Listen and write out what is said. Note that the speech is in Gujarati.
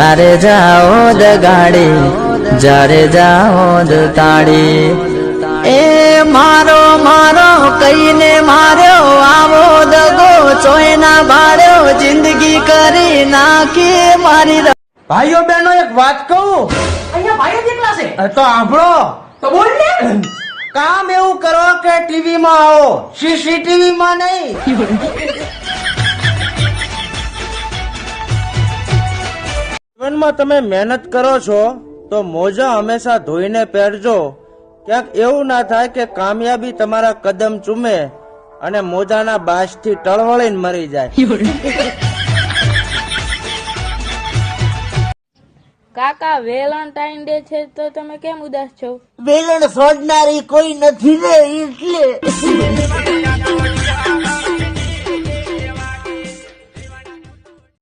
જારે જાઓ દ ગાડી જારે જાઓ દ તાળી એ મારો મારો કઈને માર્યો આવો દગો ચોયના બાળ્યો જિંદગી કરી નાખી મારી ભાઈઓ બહેનો એક વાત કહું અહીંયા ભાઈ જ એકલા છે તો સાંભળો તો બોલ ને કામ એવું કરો કે ટીવી માં આવો સીસીટીવી માં નહીં જીવનમાં તમે મહેનત કરો છો તો મોજા હંમેશા ધોઈને પહેરજો ક્યાંક એવું ના થાય કે કામયાબી તમારા કદમ ચૂમે અને મોજાના બાજથી ટળવળીને મરી જાય કાકા વેલેન્ટાઇન ડે છે તો તમે કેમ ઉદાસ છો? વેલણ છોડનારી કોઈ નથી ને એટલે